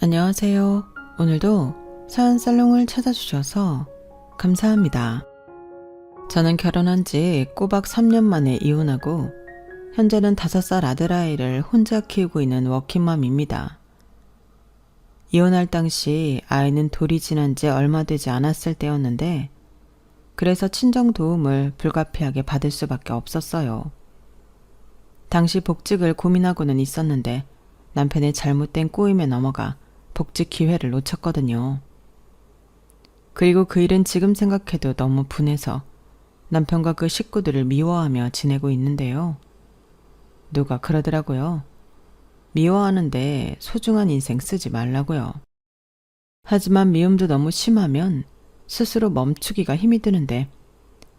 안녕하세요. 오늘도 사연 살롱을 찾아주셔서 감사합니다. 저는 결혼한 지 꼬박 3년 만에 이혼하고 현재는 5살 아들아이를 혼자 키우고 있는 워킹맘입니다. 이혼할 당시 아이는 돌이 지난 지 얼마 되지 않았을 때였는데 그래서 친정 도움을 불가피하게 받을 수밖에 없었어요. 당시 복직을 고민하고는 있었는데 남편의 잘못된 꼬임에 넘어가 복직 기회를 놓쳤거든요. 그리고 그 일은 지금 생각해도 너무 분해서 남편과 그 식구들을 미워하며 지내고 있는데요. 누가 그러더라고요. 미워하는데 소중한 인생 쓰지 말라고요. 하지만 미움도 너무 심하면 스스로 멈추기가 힘이 드는데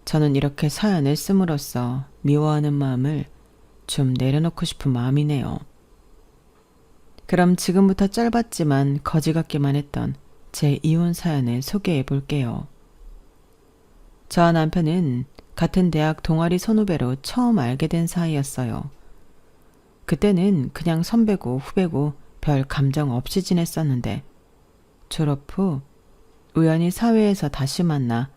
저는 이렇게 사연을 씀으로써 미워하는 마음을 좀 내려놓고 싶은 마음이네요. 그럼 지금부터 짧았지만 거지 같기만 했던 제 이혼 사연을 소개해 볼게요. 저와 남편은 같은 대학 동아리 선후배로 처음 알게 된 사이였어요. 그때는 그냥 선배고 후배고 별 감정 없이 지냈었는데 졸업 후 우연히 사회에서 다시 만나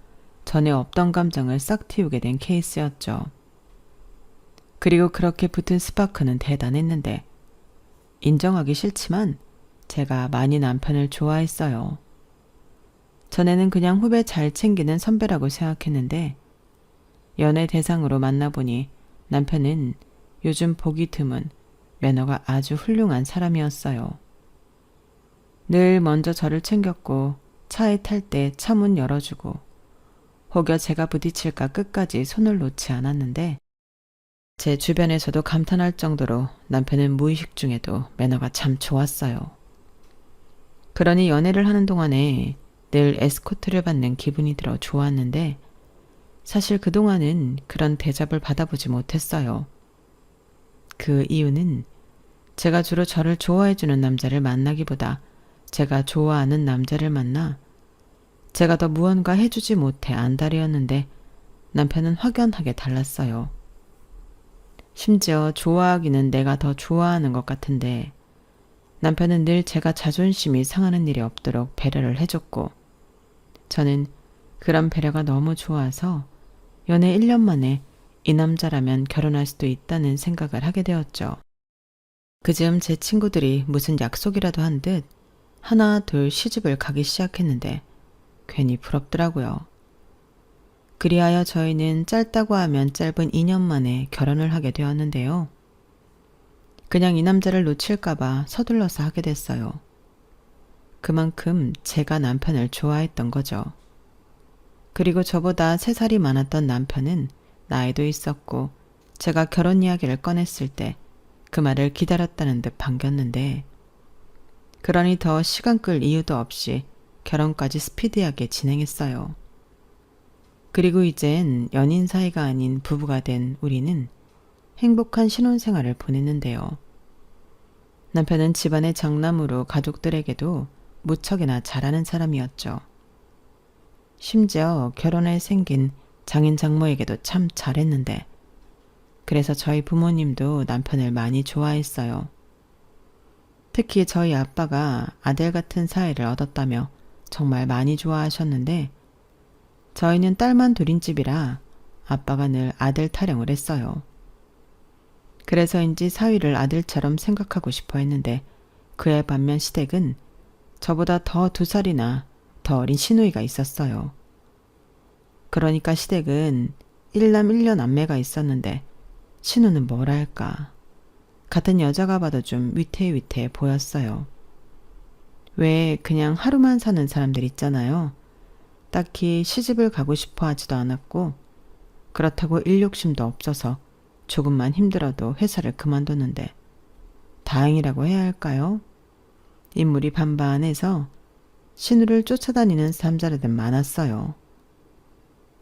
전에 없던 감정을 싹 틔우게 된 케이스였죠. 그리고 그렇게 붙은 스파크는 대단했는데 인정하기 싫지만 제가 많이 남편을 좋아했어요. 전에는 그냥 후배 잘 챙기는 선배라고 생각했는데 연애 대상으로 만나보니 남편은 요즘 보기 드문 매너가 아주 훌륭한 사람이었어요. 늘 먼저 저를 챙겼고 차에 탈 때 차 문 열어주고 혹여 제가 부딪힐까 끝까지 손을 놓지 않았는데 제 주변에서도 감탄할 정도로 남편은 무의식 중에도 매너가 참 좋았어요. 그러니 연애를 하는 동안에 늘 에스코트를 받는 기분이 들어 좋았는데 사실 그동안은 그런 대접을 받아보지 못했어요. 그 이유는 제가 주로 저를 좋아해주는 남자를 만나기보다 제가 좋아하는 남자를 만나 제가 더 무언가 해주지 못해 안달이었는데 남편은 확연하게 달랐어요. 심지어 좋아하기는 내가 더 좋아하는 것 같은데 남편은 늘 제가 자존심이 상하는 일이 없도록 배려를 해줬고 저는 그런 배려가 너무 좋아서 연애 1년 만에 이 남자라면 결혼할 수도 있다는 생각을 하게 되었죠. 그즈음 제 친구들이 무슨 약속이라도 한 듯 하나 둘 시집을 가기 시작했는데 괜히 부럽더라고요. 그리하여 저희는 짧다고 하면 짧은 2년 만에 결혼을 하게 되었는데요. 그냥 이 남자를 놓칠까봐 서둘러서 하게 됐어요. 그만큼 제가 남편을 좋아했던 거죠. 그리고 저보다 3살이 많았던 남편은 나이도 있었고 제가 결혼 이야기를 꺼냈을 때 그 말을 기다렸다는 듯 반겼는데 그러니 더 시간 끌 이유도 없이 결혼까지 스피디하게 진행했어요. 그리고 이젠 연인 사이가 아닌 부부가 된 우리는 행복한 신혼생활을 보냈는데요. 남편은 집안의 장남으로 가족들에게도 무척이나 잘하는 사람이었죠. 심지어 결혼해 생긴 장인 장모에게도 참 잘했는데 그래서 저희 부모님도 남편을 많이 좋아했어요. 특히 저희 아빠가 아들 같은 사이를 얻었다며 정말 많이 좋아하셨는데 저희는 딸만 둘인 집이라 아빠가 늘 아들 타령을 했어요. 그래서인지 사위를 아들처럼 생각하고 싶어 했는데 그에 반면 시댁은 저보다 더 2살이나 더 어린 시누이가 있었어요. 그러니까 시댁은 1남 1녀남매가 있었는데 시누는 뭐랄까 같은 여자가 봐도 좀 위태위태해 보였어요. 왜 그냥 하루만 사는 사람들 있잖아요. 딱히 시집을 가고 싶어 하지도 않았고 그렇다고 일 욕심도 없어서 조금만 힘들어도 회사를 그만뒀는데 다행이라고 해야 할까요? 인물이 반반해서 신우를 쫓아다니는 남자들은 많았어요.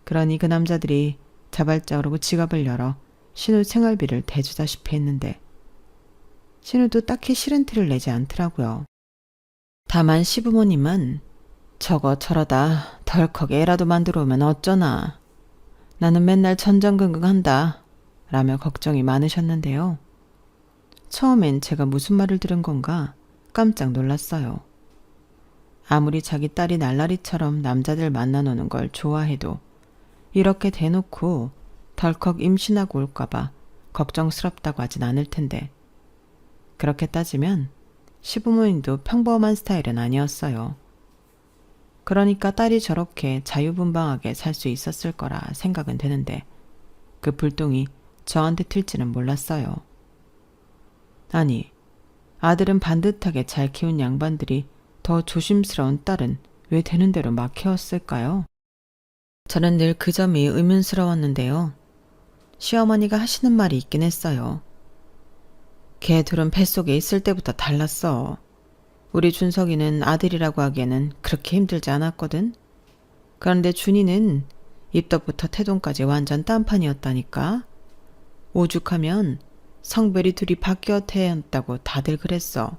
그러니 그 남자들이 자발적으로 지갑을 열어 신우 생활비를 대주다시피 했는데 신우도 딱히 싫은 티를 내지 않더라고요. 다만 시부모님은 저거 저러다 덜컥 애라도 만들어 오면 어쩌나. 나는 맨날 전전긍긍한다 라며 걱정이 많으셨는데요. 처음엔 제가 무슨 말을 들은 건가 깜짝 놀랐어요. 아무리 자기 딸이 날라리처럼 남자들 만나노는 걸 좋아해도 이렇게 대놓고 덜컥 임신하고 올까봐 걱정스럽다고 하진 않을 텐데. 그렇게 따지면 시부모님도 평범한 스타일은 아니었어요. 그러니까 딸이 저렇게 자유분방하게 살 수 있었을 거라 생각은 되는데 그 불똥이 저한테 튈지는 몰랐어요. 아니, 아들은 반듯하게 잘 키운 양반들이 더 조심스러운 딸은 왜 되는 대로 막 키웠을까요? 저는 늘 그 점이 의문스러웠는데요. 시어머니가 하시는 말이 있긴 했어요. 걔 둘은 뱃속에 있을 때부터 달랐어. 우리 준석이는 아들이라고 하기에는 그렇게 힘들지 않았거든. 그런데 준이는 입덕부터 태동까지 완전 딴판이었다니까. 오죽하면 성별이 둘이 바뀌어 태어났다고 다들 그랬어.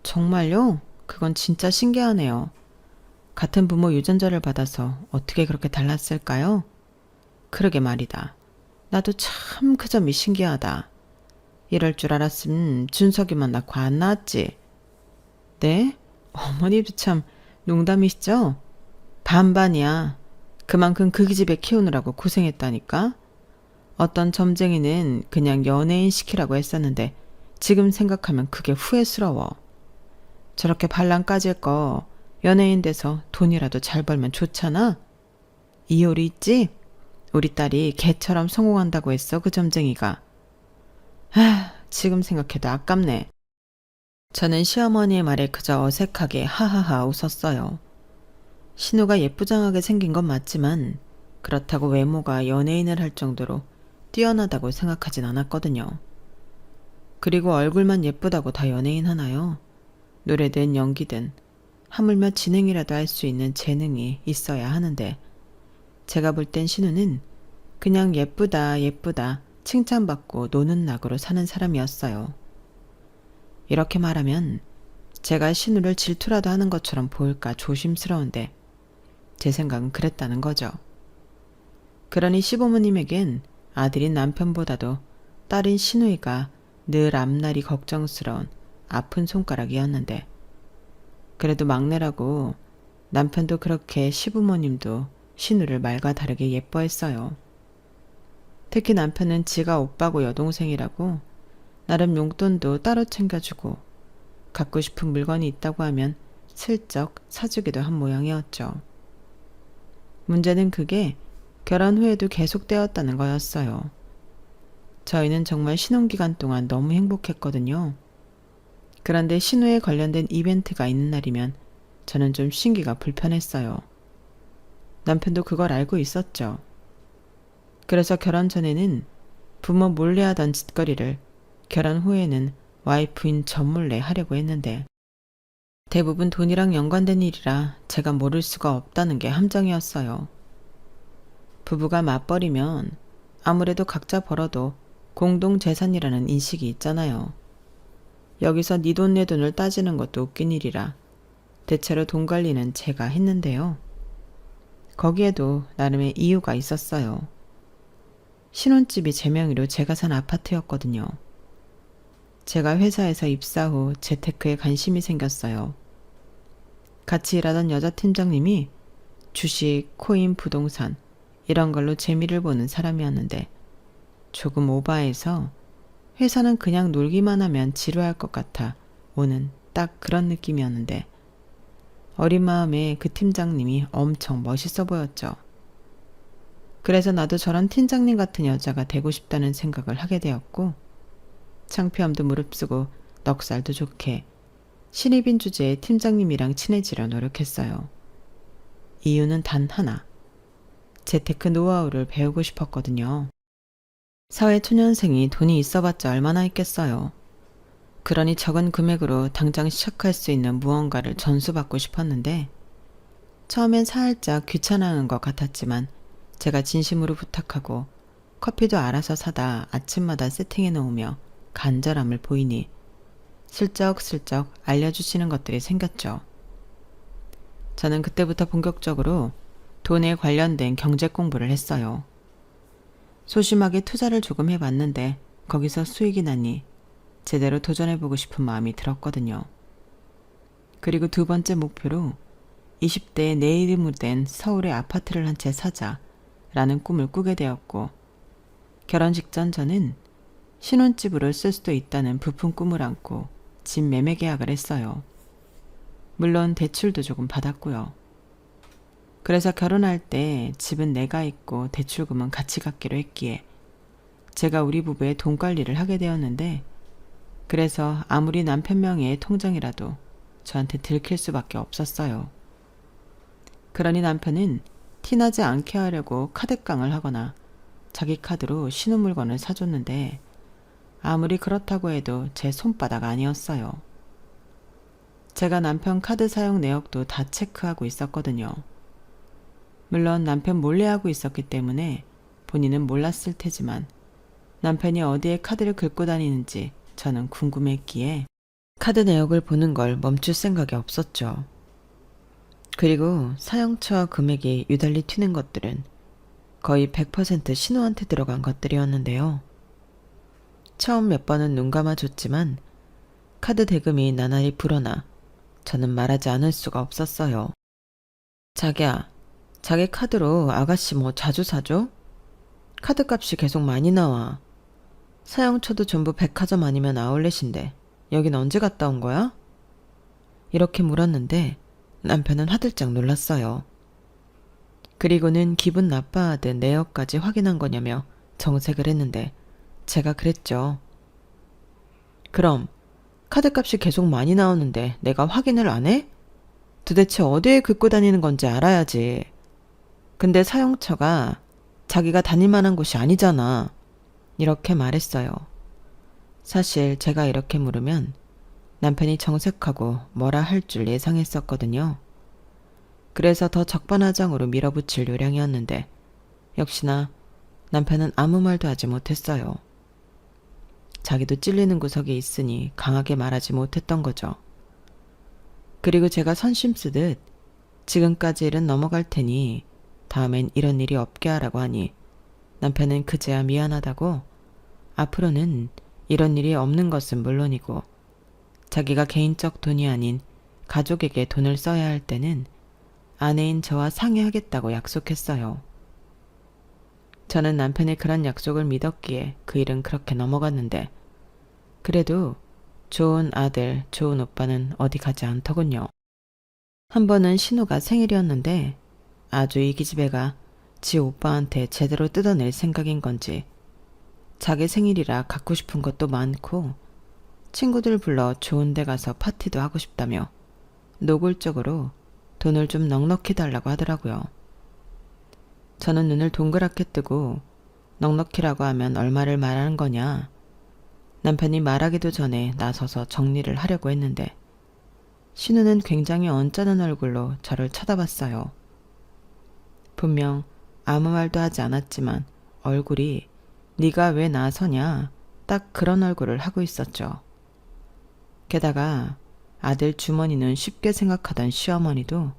정말요? 그건 진짜 신기하네요. 같은 부모 유전자를 받아서 어떻게 그렇게 달랐을까요? 그러게 말이다. 나도 참 그 점이 신기하다. 이럴 줄 알았으면 준석이만 낳고 안 낳았지. 네? 어머니도 참 농담이시죠? 반반이야. 그만큼 그 집에 키우느라고 고생했다니까. 어떤 점쟁이는 그냥 연예인 시키라고 했었는데 지금 생각하면 그게 후회스러워. 저렇게 반란 까질 거 연예인 돼서 돈이라도 잘 벌면 좋잖아. 이효리 있지? 우리 딸이 걔처럼 성공한다고 했어, 그 점쟁이가. 지금 생각해도 아깝네. 저는 시어머니의 말에 그저 어색하게 하하하 웃었어요. 신우가 예쁘장하게 생긴 건 맞지만 그렇다고 외모가 연예인을 할 정도로 뛰어나다고 생각하진 않았거든요. 그리고 얼굴만 예쁘다고 다 연예인 하나요? 노래든 연기든 하물며 진행이라도 할 수 있는 재능이 있어야 하는데 제가 볼 땐 신우는 그냥 예쁘다 예쁘다 칭찬받고 노는 낙으로 사는 사람이었어요. 이렇게 말하면 제가 신우를 질투라도 하는 것처럼 보일까 조심스러운데 제 생각은 그랬다는 거죠. 그러니 시부모님에겐 아들인 남편보다도 딸인 신우이가 늘 앞날이 걱정스러운 아픈 손가락이었는데 그래도 막내라고 남편도 그렇게 시부모님도 신우를 말과 다르게 예뻐했어요. 특히 남편은 지가 오빠고 여동생이라고 나름 용돈도 따로 챙겨주고 갖고 싶은 물건이 있다고 하면 슬쩍 사주기도 한 모양이었죠. 문제는 그게 결혼 후에도 계속되었다는 거였어요. 저희는 정말 신혼기간 동안 너무 행복했거든요. 그런데 신우에 관련된 이벤트가 있는 날이면 저는 좀 신기가 불편했어요. 남편도 그걸 알고 있었죠. 그래서 결혼 전에는 부모 몰래 하던 짓거리를 결혼 후에는 와이프인 저 몰래 하려고 했는데 대부분 돈이랑 연관된 일이라 제가 모를 수가 없다는 게 함정이었어요. 부부가 맞벌이면 아무래도 각자 벌어도 공동재산이라는 인식이 있잖아요. 여기서 네 돈 내 돈을 따지는 것도 웃긴 일이라 대체로 돈 관리는 제가 했는데요. 거기에도 나름의 이유가 있었어요. 신혼집이 제 명의로 제가 산 아파트였거든요. 제가 회사에서 입사 후 재테크에 관심이 생겼어요. 같이 일하던 여자 팀장님이 주식, 코인, 부동산 이런 걸로 재미를 보는 사람이었는데 조금 오바해서 회사는 그냥 놀기만 하면 지루할 것 같아 오는 딱 그런 느낌이었는데 어린 마음에 그 팀장님이 엄청 멋있어 보였죠. 그래서 나도 저런 팀장님 같은 여자가 되고 싶다는 생각을 하게 되었고 창피함도 무릅쓰고 넉살도 좋게 신입인 주제에 팀장님이랑 친해지려 노력했어요. 이유는 단 하나. 재테크 노하우를 배우고 싶었거든요. 사회초년생이 돈이 있어봤자 얼마나 있겠어요. 그러니 적은 금액으로 당장 시작할 수 있는 무언가를 전수받고 싶었는데 처음엔 살짝 귀찮아하는 것 같았지만 제가 진심으로 부탁하고 커피도 알아서 사다 아침마다 세팅해 놓으며 간절함을 보이니 슬쩍슬쩍 알려주시는 것들이 생겼죠. 저는 그때부터 본격적으로 돈에 관련된 경제 공부를 했어요. 소심하게 투자를 조금 해봤는데 거기서 수익이 나니 제대로 도전해보고 싶은 마음이 들었거든요. 그리고 두 번째 목표로 20대에 내 이름으로 된 서울의 아파트를 한 채 사자라는 꿈을 꾸게 되었고, 결혼 직전 저는 신혼집으로 쓸 수도 있다는 부푼 꿈을 안고 집 매매 계약을 했어요. 물론 대출도 조금 받았고요. 그래서 결혼할 때 집은 내가 있고 대출금은 같이 갚기로 했기에 제가 우리 부부의 돈 관리를 하게 되었는데, 그래서 아무리 남편 명의의 통장이라도 저한테 들킬 수밖에 없었어요. 그러니 남편은 티나지 않게 하려고 카드깡을 하거나 자기 카드로 신혼물건을 사줬는데, 아무리 그렇다고 해도 제 손바닥 아니었어요. 제가 남편 카드 사용 내역도 다 체크하고 있었거든요. 물론 남편 몰래 하고 있었기 때문에 본인은 몰랐을 테지만, 남편이 어디에 카드를 긁고 다니는지 저는 궁금했기에 카드 내역을 보는 걸 멈출 생각이 없었죠. 그리고 사용처와 금액이 유달리 튀는 것들은 거의 100% 신우한테 들어간 것들이었는데요. 처음 몇 번은 눈 감아줬지만 카드 대금이 나날이 불어나 저는 말하지 않을 수가 없었어요. 자기야, 자기 카드로 아가씨 뭐 자주 사줘? 카드값이 계속 많이 나와. 사용처도 전부 백화점 아니면 아울렛인데 여긴 언제 갔다 온 거야? 이렇게 물었는데 남편은 화들짝 놀랐어요. 그리고는 기분 나빠하듯 내역까지 확인한 거냐며 정색을 했는데 제가 그랬죠. 그럼 카드값이 계속 많이 나오는데 내가 확인을 안 해? 도대체 어디에 긁고 다니는 건지 알아야지. 근데 사용처가 자기가 다닐 만한 곳이 아니잖아. 이렇게 말했어요. 사실 제가 이렇게 물으면 남편이 정색하고 뭐라 할 줄 예상했었거든요. 그래서 더 적반하장으로 밀어붙일 요량이었는데 역시나 남편은 아무 말도 하지 못했어요. 자기도 찔리는 구석이 있으니 강하게 말하지 못했던 거죠. 그리고 제가 선심 쓰듯 지금까지 일은 넘어갈 테니 다음엔 이런 일이 없게 하라고 하니 남편은 그제야 미안하다고 앞으로는 이런 일이 없는 것은 물론이고 자기가 개인적 돈이 아닌 가족에게 돈을 써야 할 때는 아내인 저와 상의하겠다고 약속했어요. 저는 남편의 그런 약속을 믿었기에 그 일은 그렇게 넘어갔는데, 그래도 좋은 아들, 좋은 오빠는 어디 가지 않더군요. 한 번은 신우가 생일이었는데 아주 이 기집애가 지 오빠한테 제대로 뜯어낼 생각인 건지 자기 생일이라 갖고 싶은 것도 많고 친구들 불러 좋은 데 가서 파티도 하고 싶다며 노골적으로 돈을 좀 넉넉히 달라고 하더라고요. 저는 눈을 동그랗게 뜨고 넉넉히라고 하면 얼마를 말하는 거냐. 남편이 말하기도 전에 나서서 정리를 하려고 했는데 신우는 굉장히 언짢은 얼굴로 저를 쳐다봤어요. 분명 아무 말도 하지 않았지만 얼굴이 네가 왜 나서냐 딱 그런 얼굴을 하고 있었죠. 게다가 아들 주머니는 쉽게 생각하던 시어머니도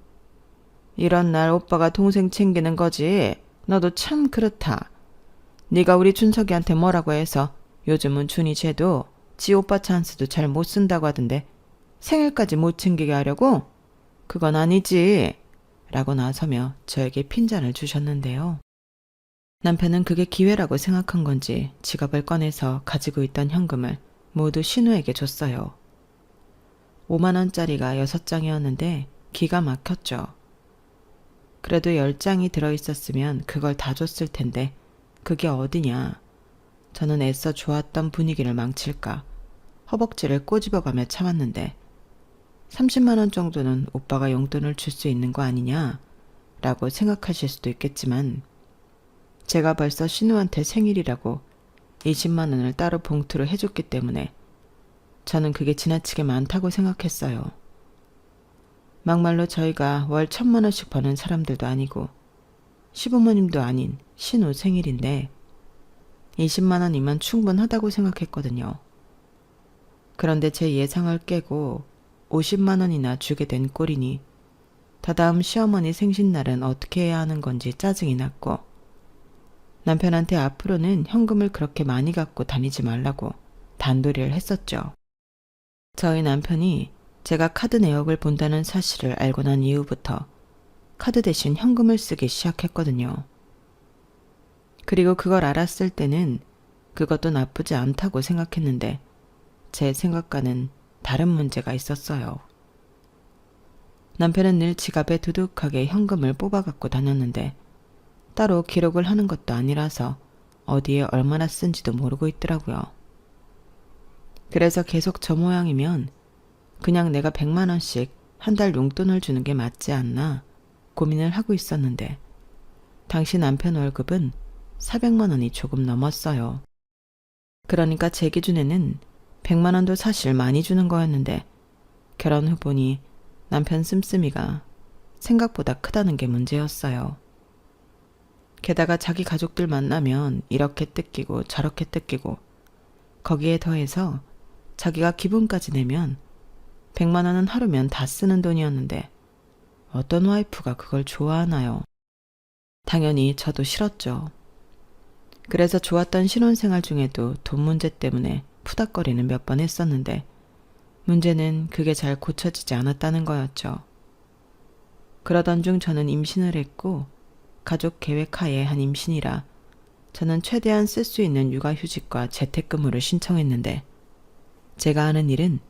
이런 날 오빠가 동생 챙기는 거지. 너도 참 그렇다. 네가 우리 준석이한테 뭐라고 해서 요즘은 준이 쟤도 지 오빠 찬스도 잘 못 쓴다고 하던데 생일까지 못 챙기게 하려고? 그건 아니지. 라고 나서며 저에게 핀잔을 주셨는데요. 남편은 그게 기회라고 생각한 건지 지갑을 꺼내서 가지고 있던 현금을 모두 신우에게 줬어요. 5만 원짜리가 6장이었는데 기가 막혔죠. 그래도 10장이 들어있었으면 그걸 다 줬을 텐데 그게 어디냐. 저는 애써 좋았던 분위기를 망칠까 허벅지를 꼬집어가며 참았는데 30만 원 정도는 오빠가 용돈을 줄 수 있는 거 아니냐 라고 생각하실 수도 있겠지만 제가 벌써 신우한테 생일이라고 20만 원을 따로 봉투로 해줬기 때문에 저는 그게 지나치게 많다고 생각했어요. 막말로 저희가 월 1,000만 원씩 버는 사람들도 아니고 시부모님도 아닌 신우 생일인데 20만 원이면 충분하다고 생각했거든요. 그런데 제 예상을 깨고 50만 원이나 주게 된 꼴이니 다다음 시어머니 생신날은 어떻게 해야 하는 건지 짜증이 났고 남편한테 앞으로는 현금을 그렇게 많이 갖고 다니지 말라고 단도리를 했었죠. 저희 남편이 제가 카드 내역을 본다는 사실을 알고 난 이후부터 카드 대신 현금을 쓰기 시작했거든요. 그리고 그걸 알았을 때는 그것도 나쁘지 않다고 생각했는데 제 생각과는 다른 문제가 있었어요. 남편은 늘 지갑에 두둑하게 현금을 뽑아 갖고 다녔는데 따로 기록을 하는 것도 아니라서 어디에 얼마나 쓴지도 모르고 있더라고요. 그래서 계속 저 모양이면 그냥 내가 100만 원씩 한 달 용돈을 주는 게 맞지 않나 고민을 하고 있었는데 당시 남편 월급은 400만 원이 조금 넘었어요. 그러니까 제 기준에는 100만 원도 사실 많이 주는 거였는데 결혼 후 보니 남편 씀씀이가 생각보다 크다는 게 문제였어요. 게다가 자기 가족들 만나면 이렇게 뜯기고 저렇게 뜯기고 거기에 더해서 자기가 기분까지 내면 100만 원은 하루면 다 쓰는 돈이었는데 어떤 와이프가 그걸 좋아하나요? 당연히 저도 싫었죠. 그래서 좋았던 신혼생활 중에도 돈 문제 때문에 푸닥거리는 몇 번 했었는데 문제는 그게 잘 고쳐지지 않았다는 거였죠. 그러던 중 저는 임신을 했고 가족 계획하에 한 임신이라 저는 최대한 쓸 수 있는 육아휴직과 재택근무를 신청했는데 제가 하는 일은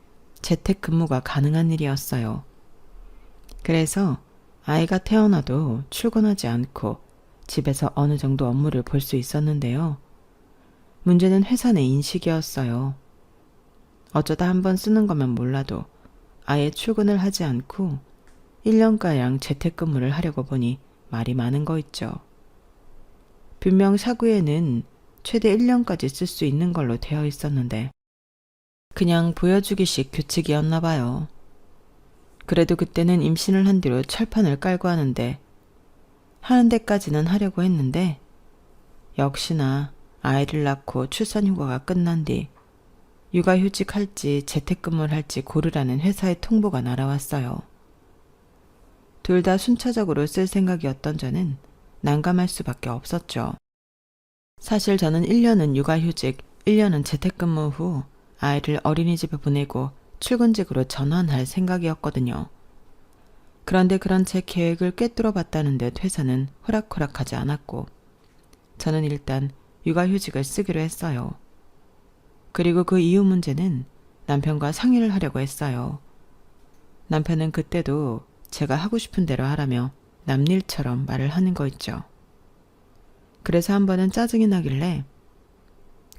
재택근무가 가능한 일이었어요. 그래서 아이가 태어나도 출근하지 않고 집에서 어느 정도 업무를 볼 수 있었는데요. 문제는 회사 내 인식이었어요. 어쩌다 한번 쓰는 거면 몰라도 아예 출근을 하지 않고 1년가량 재택근무를 하려고 보니 말이 많은 거 있죠. 분명 사구에는 최대 1년까지 쓸 수 있는 걸로 되어 있었는데 그냥 보여주기식 규칙이었나 봐요. 그래도 그때는 임신을 한 뒤로 철판을 깔고 하는 데까지는 하려고 했는데 역시나 아이를 낳고 출산휴가가 끝난 뒤 육아휴직 할지 재택근무를 할지 고르라는 회사의 통보가 날아왔어요. 둘 다 순차적으로 쓸 생각이었던 저는 난감할 수밖에 없었죠. 사실 저는 1년은 육아휴직, 1년은 재택근무 후 아이를 어린이집에 보내고 출근직으로 전환할 생각이었거든요. 그런데 그런 제 계획을 꿰뚫어 봤다는 듯 회사는 호락호락하지 않았고 저는 일단 육아휴직을 쓰기로 했어요. 그리고 그 이후 문제는 남편과 상의를 하려고 했어요. 남편은 그때도 제가 하고 싶은 대로 하라며 남일처럼 말을 하는 거 있죠. 그래서 한 번은 짜증이 나길래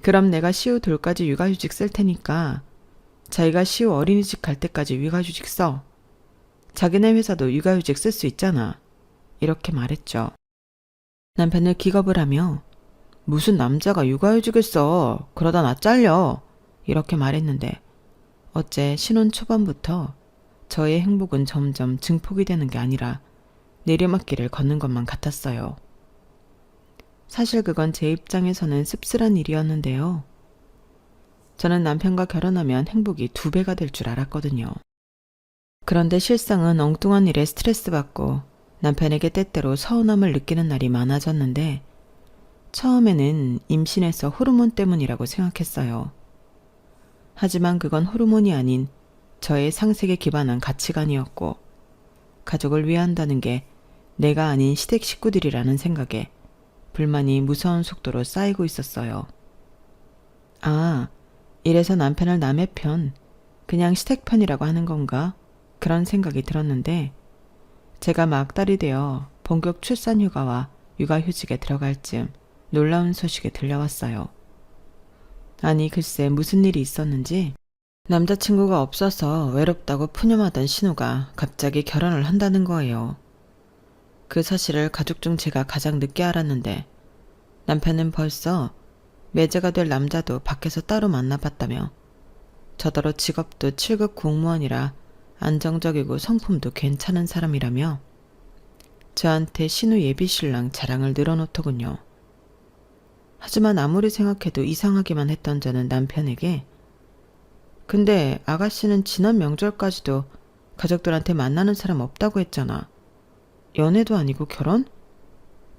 그럼 내가 시우 돌까지 육아휴직 쓸 테니까 자기가 시우 어린이집 갈 때까지 육아휴직 써. 자기네 회사도 육아휴직 쓸 수 있잖아. 이렇게 말했죠. 남편을 기겁을 하며 무슨 남자가 육아휴직을 써. 그러다 나 잘려. 이렇게 말했는데 어째 신혼 초반부터 저의 행복은 점점 증폭이 되는 게 아니라 내리막길을 걷는 것만 같았어요. 사실 그건 제 입장에서는 씁쓸한 일이었는데요. 저는 남편과 결혼하면 행복이 2배가 될 줄 알았거든요. 그런데 실상은 엉뚱한 일에 스트레스 받고 남편에게 때때로 서운함을 느끼는 날이 많아졌는데 처음에는 임신해서 호르몬 때문이라고 생각했어요. 하지만 그건 호르몬이 아닌 저의 상식에 기반한 가치관이었고 가족을 위한다는 게 내가 아닌 시댁 식구들이라는 생각에 불만이 무서운 속도로 쌓이고 있었어요. 아, 이래서 남편을 남의 편, 그냥 시댁 편이라고 하는 건가? 그런 생각이 들었는데 제가 막달이 되어 본격 출산휴가와 육아휴직에 들어갈 즈음 놀라운 소식이 들려왔어요. 아니 글쎄 무슨 일이 있었는지 남자친구가 없어서 외롭다고 푸념하던 신우가 갑자기 결혼을 한다는 거예요. 그 사실을 가족 중 제가 가장 늦게 알았는데 남편은 벌써 매제가 될 남자도 밖에서 따로 만나봤다며 저더러 직업도 7급 공무원이라 안정적이고 성품도 괜찮은 사람이라며 저한테 신우 예비신랑 자랑을 늘어놓더군요. 하지만 아무리 생각해도 이상하기만 했던 저는 남편에게 근데 아가씨는 지난 명절까지도 가족들한테 만나는 사람 없다고 했잖아. 연애도 아니고 결혼?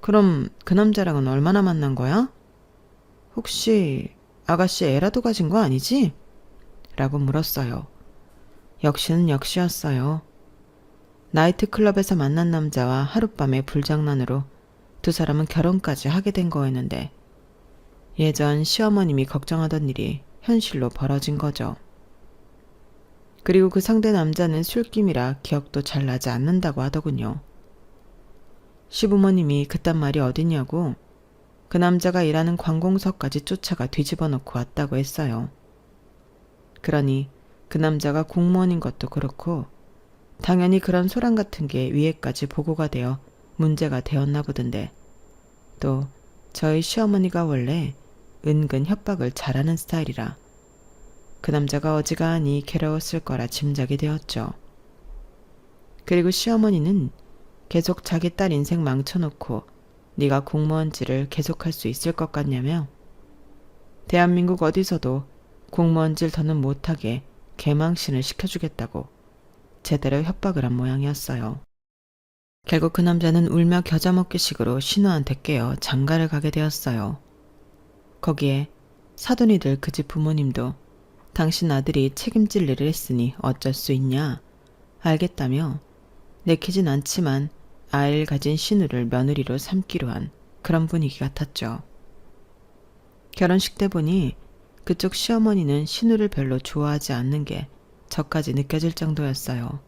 그럼 그 남자랑은 얼마나 만난 거야? 혹시 아가씨 애라도 가진 거 아니지? 라고 물었어요. 역시는 역시였어요. 나이트클럽에서 만난 남자와 하룻밤의 불장난으로 두 사람은 결혼까지 하게 된 거였는데 예전 시어머님이 걱정하던 일이 현실로 벌어진 거죠. 그리고 그 상대 남자는 술김이라 기억도 잘 나지 않는다고 하더군요. 시부모님이 그딴 말이 어딨냐고 그 남자가 일하는 관공서까지 쫓아가 뒤집어 놓고 왔다고 했어요. 그러니 그 남자가 공무원인 것도 그렇고 당연히 그런 소란 같은 게 위에까지 보고가 되어 문제가 되었나 보던데 또 저희 시어머니가 원래 은근 협박을 잘하는 스타일이라 그 남자가 어지간히 괴로웠을 거라 짐작이 되었죠. 그리고 시어머니는 계속 자기 딸 인생 망쳐놓고 네가 공무원질을 계속할 수 있을 것 같냐며 대한민국 어디서도 공무원질 더는 못하게 개망신을 시켜주겠다고 제대로 협박을 한 모양이었어요. 결국 그 남자는 울며 겨자 먹기식으로 신우한테 깨어 장가를 가게 되었어요. 거기에 사돈이들 그 집 부모님도 당신 아들이 책임질 일을 했으니 어쩔 수 있냐 알겠다며 내키진 않지만 아이를 가진 신우를 며느리로 삼기로 한 그런 분위기 같았죠. 결혼식 때 보니 그쪽 시어머니는 신우를 별로 좋아하지 않는 게 저까지 느껴질 정도였어요.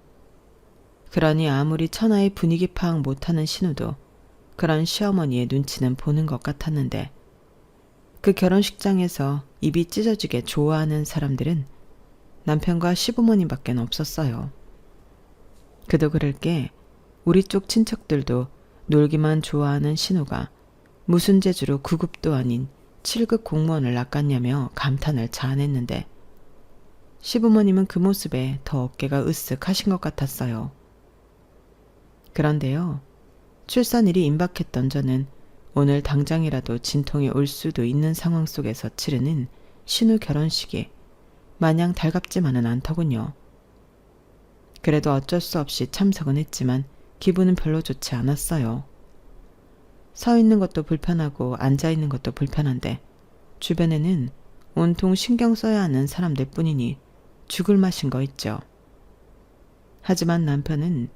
그러니 아무리 천하의 분위기 파악 못하는 신우도 그런 시어머니의 눈치는 보는 것 같았는데 그 결혼식장에서 입이 찢어지게 좋아하는 사람들은 남편과 시부모님밖에 없었어요. 그도 그럴 게 우리 쪽 친척들도 놀기만 좋아하는 신우가 무슨 재주로 9급도 아닌 7급 공무원을 낚았냐며 감탄을 자아냈는데 시부모님은 그 모습에 더 어깨가 으쓱하신 것 같았어요. 그런데요. 출산일이 임박했던 저는 오늘 당장이라도 진통이 올 수도 있는 상황 속에서 치르는 신우 결혼식이 마냥 달갑지만은 않더군요. 그래도 어쩔 수 없이 참석은 했지만 기분은 별로 좋지 않았어요. 서 있는 것도 불편하고 앉아 있는 것도 불편한데 주변에는 온통 신경 써야 하는 사람들 뿐이니 죽을 맛인 거 있죠. 하지만 남편은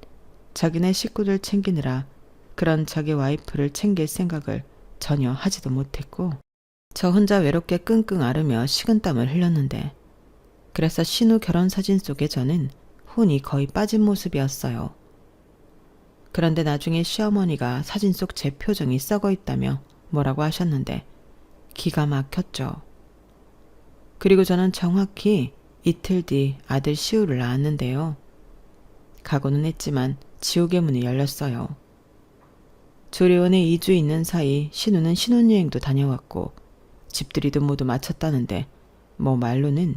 자기네 식구들 챙기느라 그런 자기 와이프를 챙길 생각을 전혀 하지도 못했고 저 혼자 외롭게 끙끙 앓으며 식은땀을 흘렸는데 그래서 신우 결혼 사진 속에 저는 혼이 거의 빠진 모습이었어요. 그런데 나중에 시어머니가 사진 속 제 표정이 썩어 있다며 뭐라고 하셨는데 기가 막혔죠. 그리고 저는 정확히 이틀 뒤 아들 시우를 낳았는데요. 각오는 했지만 지옥의 문이 열렸어요. 조리원에 2주 있는 사이 신우는 신혼여행도 다녀왔고 집들이도 모두 마쳤다는데 뭐 말로는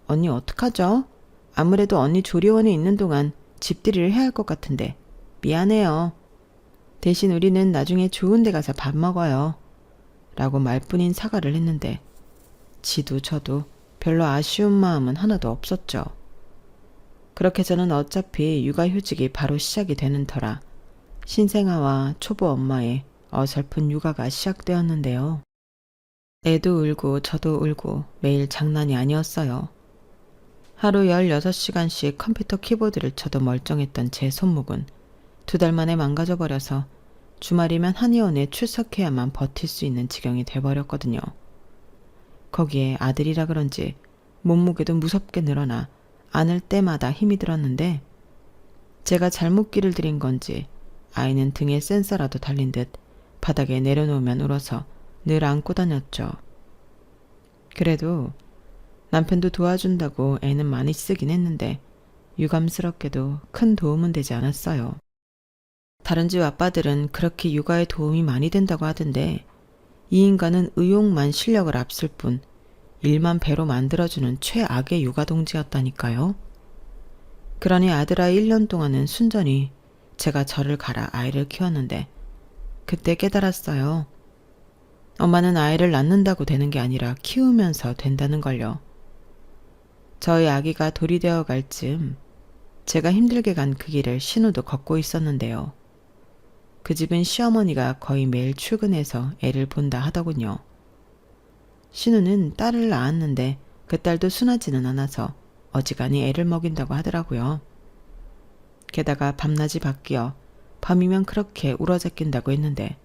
언니 어떡하죠? 아무래도 언니 조리원에 있는 동안 집들이를 해야 할 것 같은데 미안해요. 대신 우리는 나중에 좋은 데 가서 밥 먹어요. 라고 말뿐인 사과를 했는데 지도 저도 별로 아쉬운 마음은 하나도 없었죠. 그렇게 저는 어차피 육아휴직이 바로 시작이 되는 터라 신생아와 초보 엄마의 어설픈 육아가 시작되었는데요. 애도 울고 저도 울고 매일 장난이 아니었어요. 하루 16시간씩 컴퓨터 키보드를 쳐도 멀쩡했던 제 손목은 2달 만에 망가져버려서 주말이면 한의원에 출석해야만 버틸 수 있는 지경이 돼버렸거든요. 거기에 아들이라 그런지 몸무게도 무섭게 늘어나 안을 때마다 힘이 들었는데 제가 잘못 기를 들인 건지 아이는 등에 센서라도 달린 듯 바닥에 내려놓으면 울어서 늘 안고 다녔죠. 그래도 남편도 도와준다고 애는 많이 쓰긴 했는데 유감스럽게도 큰 도움은 되지 않았어요. 다른 집 아빠들은 그렇게 육아에 도움이 많이 된다고 하던데 이 인간은 의욕만 실력을 앞설 뿐 일만 배로 만들어주는 최악의 육아동지였다니까요. 그러니 아들아이 1년 동안은 순전히 제가 저를 갈아 아이를 키웠는데 그때 깨달았어요. 엄마는 아이를 낳는다고 되는 게 아니라 키우면서 된다는 걸요. 저희 아기가 돌이 되어 갈 즈음 제가 힘들게 간 그 길을 신우도 걷고 있었는데요. 그 집은 시어머니가 거의 매일 출근해서 애를 본다 하더군요. 신우는 딸을 낳았는데 그 딸도 순하지는 않아서 어지간히 애를 먹인다고 하더라고요. 게다가 밤낮이 바뀌어 밤이면 그렇게 울어제낀다고 했는데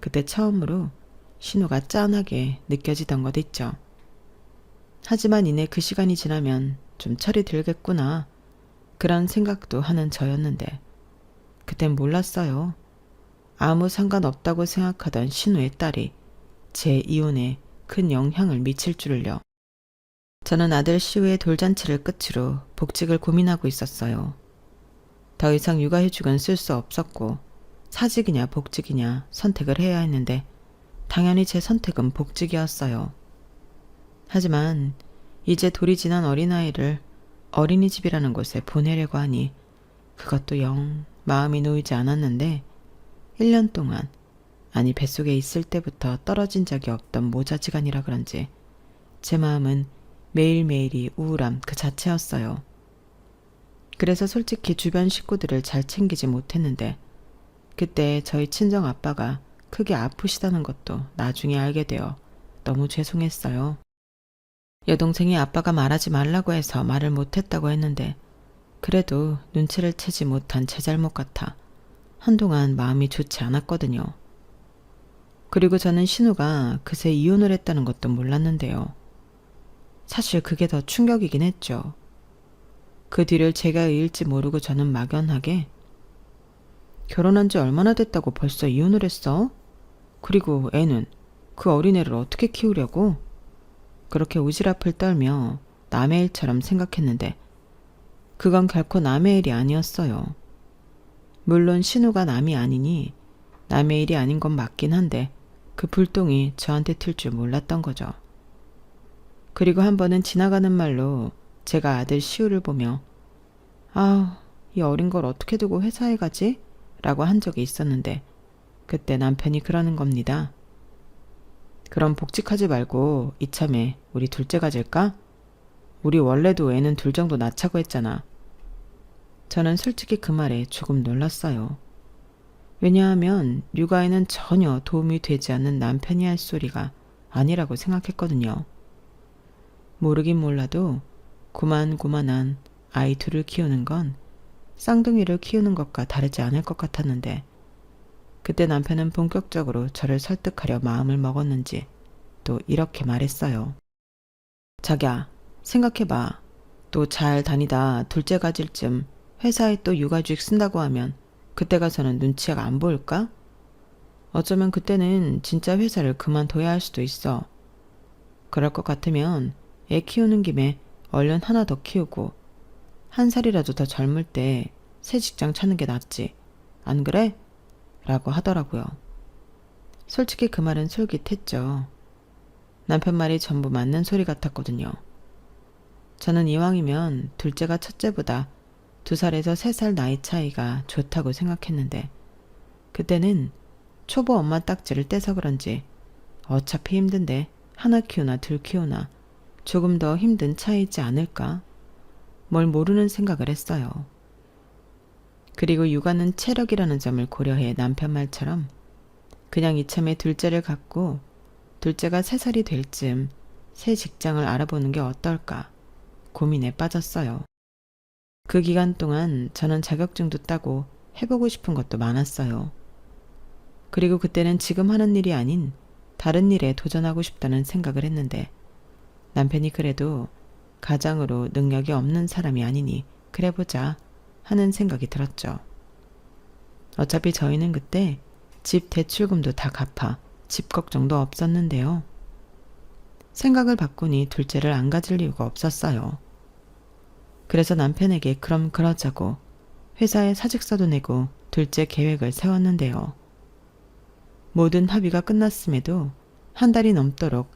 그때 처음으로 신우가 짠하게 느껴지던 것 있죠. 하지만 이내 그 시간이 지나면 좀 철이 들겠구나 그런 생각도 하는 저였는데 그땐 몰랐어요. 아무 상관없다고 생각하던 신우의 딸이 제 이혼에 큰 영향을 미칠 줄을요. 저는 아들 시우의 돌잔치를 끝으로 복직을 고민하고 있었어요. 더 이상 육아휴직은 쓸 수 없었고 사직이냐 복직이냐 선택을 해야 했는데 당연히 제 선택은 복직이었어요. 하지만 이제 돌이 지난 어린아이를 어린이집이라는 곳에 보내려고 하니 그것도 영 마음이 놓이지 않았는데 1년 동안, 아니 뱃속에 있을 때부터 떨어진 적이 없던 모자지간이라 그런지 제 마음은 매일매일이 우울함 그 자체였어요. 그래서 솔직히 주변 식구들을 잘 챙기지 못했는데 그때 저희 친정 아빠가 크게 아프시다는 것도 나중에 알게 되어 너무 죄송했어요. 여동생이 아빠가 말하지 말라고 해서 말을 못했다고 했는데 그래도 눈치를 채지 못한 제 잘못 같아 한동안 마음이 좋지 않았거든요. 그리고 저는 신우가 그새 이혼을 했다는 것도 몰랐는데요. 사실 그게 더 충격이긴 했죠. 그 뒤를 제가 의일지 모르고 저는 막연하게 결혼한 지 얼마나 됐다고 벌써 이혼을 했어? 그리고 애는 그 어린애를 어떻게 키우려고? 그렇게 오지랖을 떨며 남의 일처럼 생각했는데 그건 결코 남의 일이 아니었어요. 물론 신우가 남이 아니니 남의 일이 아닌 건 맞긴 한데 그 불똥이 저한테 튈 줄 몰랐던 거죠. 그리고 한 번은 지나가는 말로 제가 아들 시우를 보며 이 어린 걸 어떻게 두고 회사에 가지? 라고 한 적이 있었는데 그때 남편이 그러는 겁니다. 그럼 복직하지 말고 이참에 우리 둘째 가질까? 우리 원래도 애는 둘 정도 낳자고 했잖아. 저는 솔직히 그 말에 조금 놀랐어요. 왜냐하면 육아에는 전혀 도움이 되지 않는 남편이 할 소리가 아니라고 생각했거든요. 모르긴 몰라도 고만고만한 아이 둘을 키우는 건 쌍둥이를 키우는 것과 다르지 않을 것 같았는데 그때 남편은 본격적으로 저를 설득하려 마음을 먹었는지 또 이렇게 말했어요. 자기야, 생각해봐. 또 잘 다니다 둘째 가질 쯤 회사에 또 육아휴직 쓴다고 하면 그때 가서는 눈치가 안 보일까? 어쩌면 그때는 진짜 회사를 그만둬야 할 수도 있어. 그럴 것 같으면 애 키우는 김에 얼른 하나 더 키우고 1살이라도 더 젊을 때 새 직장 찾는 게 낫지. 안 그래? 라고 하더라고요. 솔직히 그 말은 솔깃했죠. 남편 말이 전부 맞는 소리 같았거든요. 저는 이왕이면 둘째가 첫째보다 2살에서 3살 나이 차이가 좋다고 생각했는데 그때는 초보 엄마 딱지를 떼서 그런지 어차피 힘든데 하나 키우나 둘 키우나 조금 더 힘든 차이지 않을까? 뭘 모르는 생각을 했어요. 그리고 육아는 체력이라는 점을 고려해 남편 말처럼 그냥 이참에 둘째를 갖고 둘째가 3살이 될 쯤 새 직장을 알아보는 게 어떨까 고민에 빠졌어요. 그 기간 동안 저는 자격증도 따고 해보고 싶은 것도 많았어요. 그리고 그때는 지금 하는 일이 아닌 다른 일에 도전하고 싶다는 생각을 했는데 남편이 그래도 가장으로 능력이 없는 사람이 아니니 그래보자 하는 생각이 들었죠. 어차피 저희는 그때 집 대출금도 다 갚아 집 걱정도 없었는데요. 생각을 바꾸니 둘째를 안 가질 이유가 없었어요. 그래서 남편에게 그럼 그러자고 회사에 사직서도 내고 둘째 계획을 세웠는데요. 모든 합의가 끝났음에도 한 달이 넘도록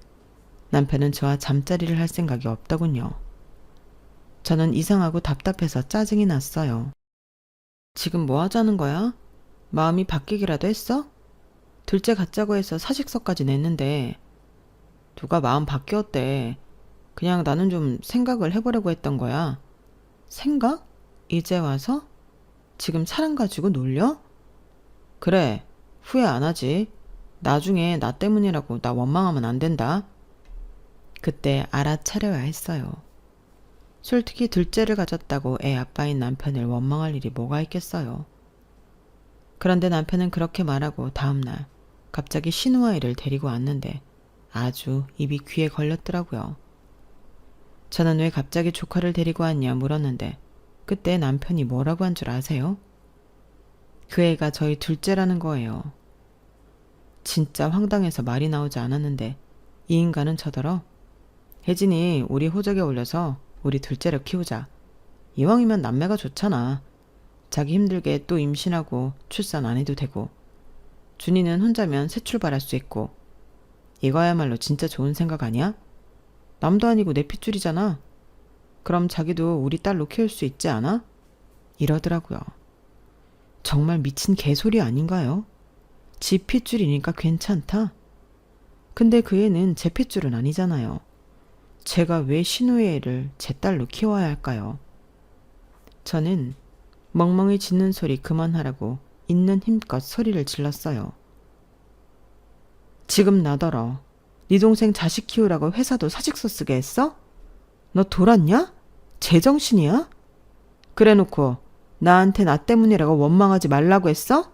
남편은 저와 잠자리를 할 생각이 없더군요. 저는 이상하고 답답해서 짜증이 났어요. 지금 뭐 하자는 거야? 마음이 바뀌기라도 했어? 둘째 갖자고 해서 사직서까지 냈는데 누가 마음 바뀌었대. 그냥 나는 좀 생각을 해보려고 했던 거야. 생각? 이제 와서? 지금 사람 가지고 놀려? 그래, 후회 안 하지. 나중에 나 때문이라고 나 원망하면 안 된다. 그때 알아차려야 했어요. 솔직히 둘째를 가졌다고 애 아빠인 남편을 원망할 일이 뭐가 있겠어요. 그런데 남편은 그렇게 말하고 다음날 갑자기 신우아이를 데리고 왔는데 아주 입이 귀에 걸렸더라고요. 저는 왜 갑자기 조카를 데리고 왔냐 물었는데 그때 남편이 뭐라고 한 줄 아세요? 그 애가 저희 둘째라는 거예요. 진짜 황당해서 말이 나오지 않았는데 이 인간은 저더러 혜진이 우리 호적에 올려서 우리 둘째를 키우자. 이왕이면 남매가 좋잖아. 자기 힘들게 또 임신하고 출산 안 해도 되고 준이는 혼자면 새 출발할 수 있고 이거야말로 진짜 좋은 생각 아니야? 남도 아니고 내 핏줄이잖아. 그럼 자기도 우리 딸로 키울 수 있지 않아? 이러더라고요. 정말 미친 개소리 아닌가요? 지 핏줄이니까 괜찮다. 근데 그 애는 제 핏줄은 아니잖아요. 제가 왜 신우의 애를 제 딸로 키워야 할까요? 저는 멍멍이 짖는 소리 그만하라고 있는 힘껏 소리를 질렀어요. 지금 나더러 네 동생 자식 키우라고 회사도 사직서 쓰게 했어? 너 돌았냐? 제정신이야? 그래놓고 나한테 나 때문이라고 원망하지 말라고 했어?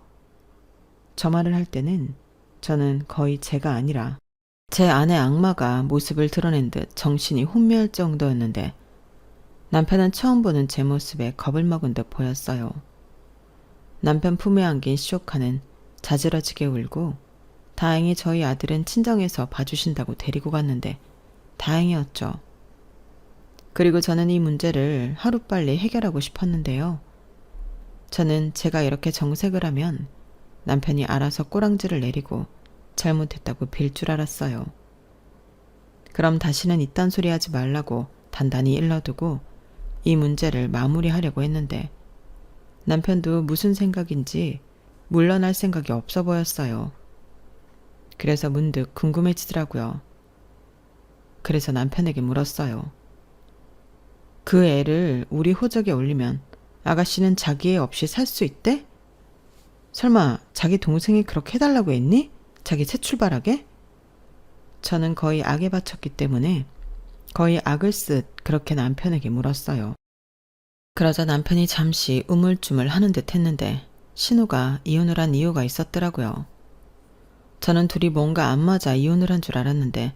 저 말을 할 때는 저는 거의 제가 아니라 제 안의 악마가 모습을 드러낸 듯 정신이 혼미할 정도였는데 남편은 처음 보는 제 모습에 겁을 먹은 듯 보였어요. 남편 품에 안긴 시조카는 자지러지게 울고 다행히 저희 아들은 친정에서 봐주신다고 데리고 갔는데 다행이었죠. 그리고 저는 이 문제를 하루빨리 해결하고 싶었는데요. 저는 제가 이렇게 정색을 하면 남편이 알아서 꼬랑지를 내리고 잘못했다고 빌 줄 알았어요. 그럼 다시는 이딴 소리 하지 말라고 단단히 일러두고 이 문제를 마무리하려고 했는데 남편도 무슨 생각인지 물러날 생각이 없어 보였어요. 그래서 문득 궁금해지더라고요. 그래서 남편에게 물었어요. 그 애를 우리 호적에 올리면 아가씨는 자기 애 없이 살 수 있대? 설마 자기 동생이 그렇게 해달라고 했니? 자기 새 출발하게? 저는 거의 악에 바쳤기 때문에 거의 악을 쓰듯 그렇게 남편에게 물었어요. 그러자 남편이 잠시 우물쭈물 하는 듯 했는데 신우가 이혼을 한 이유가 있었더라고요. 저는 둘이 뭔가 안 맞아 이혼을 한 줄 알았는데